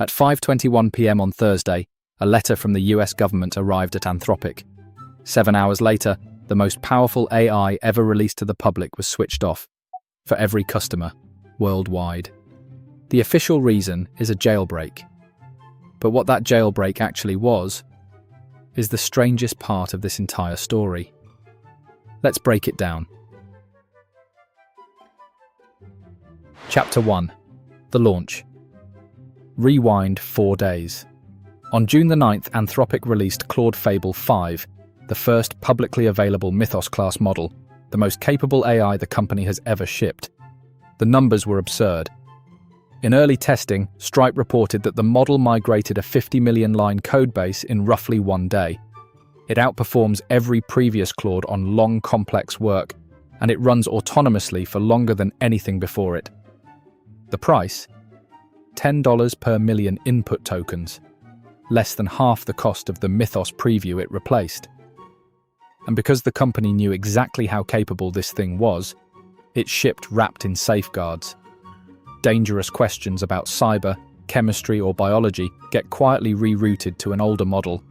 At 5:21 p.m. on Thursday, a letter from the US government arrived at Anthropic. 7 hours later, the most powerful AI ever released to the public was switched off for every customer worldwide. The official reason is a jailbreak. But what that jailbreak actually was is the strangest part of this entire story. Let's break it down. Chapter 1. The launch. Rewind 4 days. On June the 9th, Anthropic released Claude Fable 5, the first publicly available Mythos-class model, the most capable AI the company has ever shipped. The numbers were absurd. In early testing, Stripe reported that the model migrated a 50 million-line codebase in roughly 1 day. It outperforms every previous Claude on long, complex work, and it runs autonomously for longer than anything before it. The price? $10 per million input tokens, less than half the cost of the Mythos preview it replaced. And because the company knew exactly how capable this thing was, it shipped wrapped in safeguards. Dangerous questions about cyber, chemistry, or biology get quietly rerouted to an older model,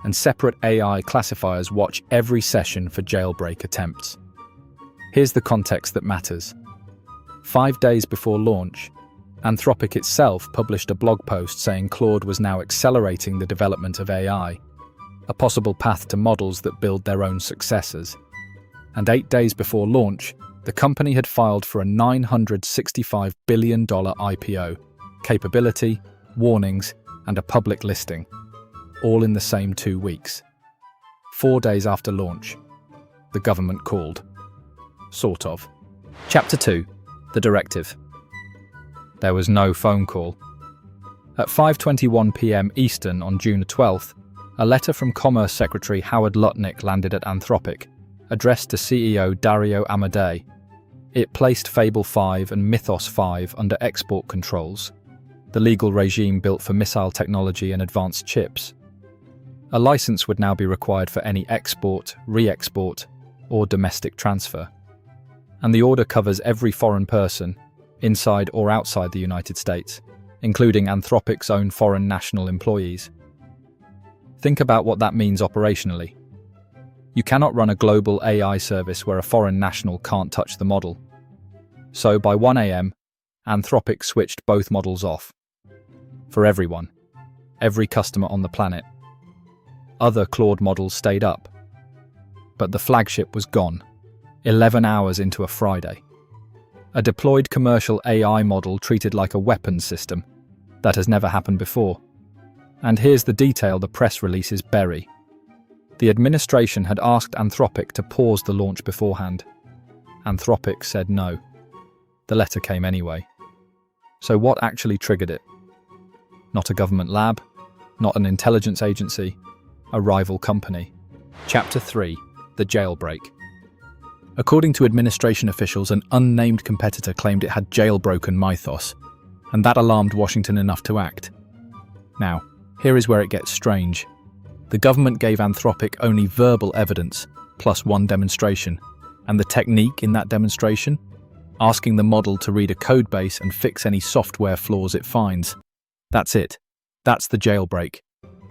and separate AI classifiers watch every session for jailbreak attempts. Here's the context that matters. 5 days before launch, Anthropic itself published a blog post saying Claude was now accelerating the development of AI, a possible path to models that build their own successors. And 8 days before launch, the company had filed for a $965 billion IPO, capability, warnings, and a public listing, all in the same 2 weeks. 4 days after launch, the government called. Sort of. Chapter 2. The Directive. There was no phone call. At 5:21 p.m. Eastern on June 12th, a letter from Commerce Secretary Howard Lutnick landed at Anthropic, addressed to CEO Dario Amodei. It placed Fable 5 and Mythos 5 under export controls, the legal regime built for missile technology and advanced chips. A license would now be required for any export, re-export, or domestic transfer. And the order covers every foreign person, inside or outside the United States, including Anthropic's own foreign national employees. Think about what that means operationally. You cannot run a global AI service where a foreign national can't touch the model. So by 1 a.m., Anthropic switched both models off. For everyone. Every customer on the planet. Other Claude models stayed up. But the flagship was gone, 11 hours into a Friday. A deployed commercial AI model treated like a weapons system. That has never happened before. And here's the detail the press releases bury. The administration had asked Anthropic to pause the launch beforehand. Anthropic said no. The letter came anyway. So what actually triggered it? Not a government lab, not an intelligence agency, a rival company. Chapter 3. The Jailbreak. According to administration officials, an unnamed competitor claimed it had jailbroken Mythos, and that alarmed Washington enough to act. Now, here is where it gets strange. The government gave Anthropic only verbal evidence, plus one demonstration, and the technique in that demonstration? Asking the model to read a codebase and fix any software flaws it finds. That's it. That's the jailbreak.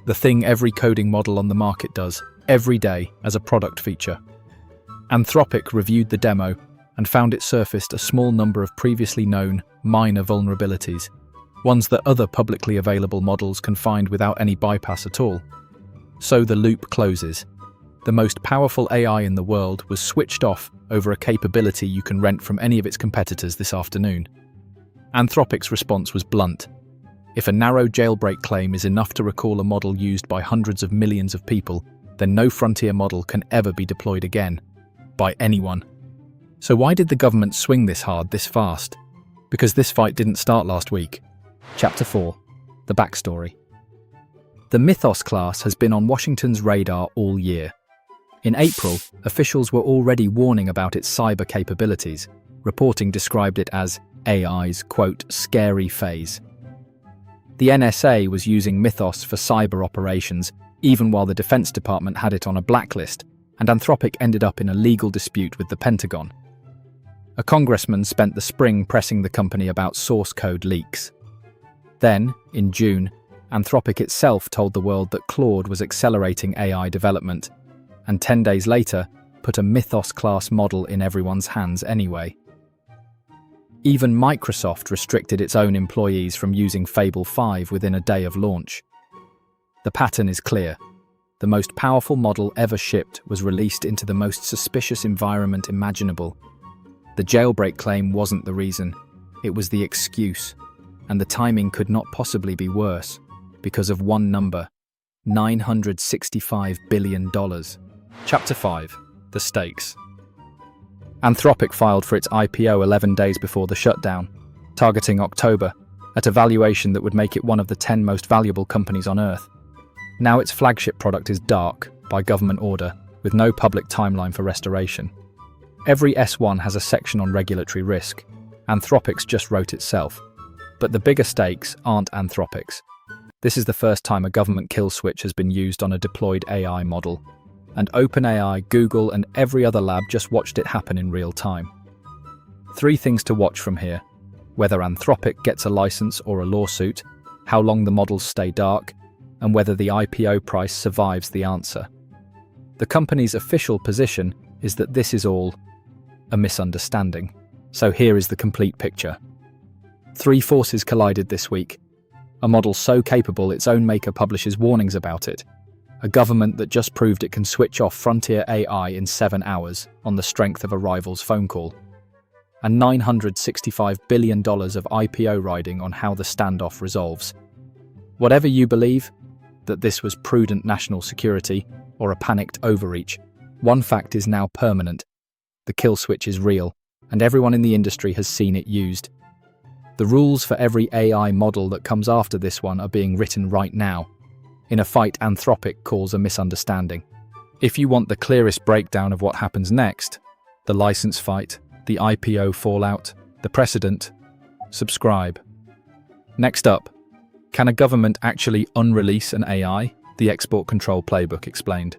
The thing every coding model on the market does, every day, as a product feature. Anthropic reviewed the demo and found it surfaced a small number of previously known, minor vulnerabilities, ones that other publicly available models can find without any bypass at all. So the loop closes. The most powerful AI in the world was switched off over a capability you can rent from any of its competitors this afternoon. Anthropic's response was blunt. If a narrow jailbreak claim is enough to recall a model used by hundreds of millions of people, then no frontier model can ever be deployed again. By anyone. So why did the government swing this hard this fast? Because this fight didn't start last week. Chapter 4. The Backstory. The Mythos class has been on Washington's radar all year. In April, officials were already warning about its cyber capabilities. Reporting described it as AI's, quote, scary phase. The NSA was using Mythos for cyber operations, even while the Defense Department had it on a blacklist, and Anthropic ended up in a legal dispute with the Pentagon. A congressman spent the spring pressing the company about source code leaks. Then, in June, Anthropic itself told the world that Claude was accelerating AI development, and 10 days later, put a Mythos-class model in everyone's hands anyway. Even Microsoft restricted its own employees from using Fable 5 within a day of launch. The pattern is clear. The most powerful model ever shipped was released into the most suspicious environment imaginable. The jailbreak claim wasn't the reason, it was the excuse, and the timing could not possibly be worse, because of one number: $965 billion. Chapter 5. The Stakes. Anthropic filed for its IPO 11 days before the shutdown, targeting October, at a valuation that would make it one of the 10 most valuable companies on Earth. Now its flagship product is dark, by government order, with no public timeline for restoration. Every S1 has a section on regulatory risk. Anthropic's just wrote itself. But the bigger stakes aren't Anthropic's. This is the first time a government kill switch has been used on a deployed AI model. And OpenAI, Google, and every other lab just watched it happen in real time. 3 things to watch from here: whether Anthropic gets a license or a lawsuit, how long the models stay dark, and whether the IPO price survives the answer. The company's official position is that this is all a misunderstanding. So here is the complete picture. 3 forces collided this week. A model so capable its own maker publishes warnings about it. A government that just proved it can switch off frontier AI in 7 hours on the strength of a rival's phone call. And $965 billion of IPO riding on how the standoff resolves. Whatever you believe, that this was prudent national security or a panicked overreach, one fact is now permanent. The kill switch is real, and everyone in the industry has seen it used. The rules for every AI model that comes after this one are being written right now, in a fight Anthropic calls a misunderstanding. If you want the clearest breakdown of what happens next, the license fight, the IPO fallout, the precedent, subscribe. Next up, can a government actually unrelease an AI? The export control playbook explained.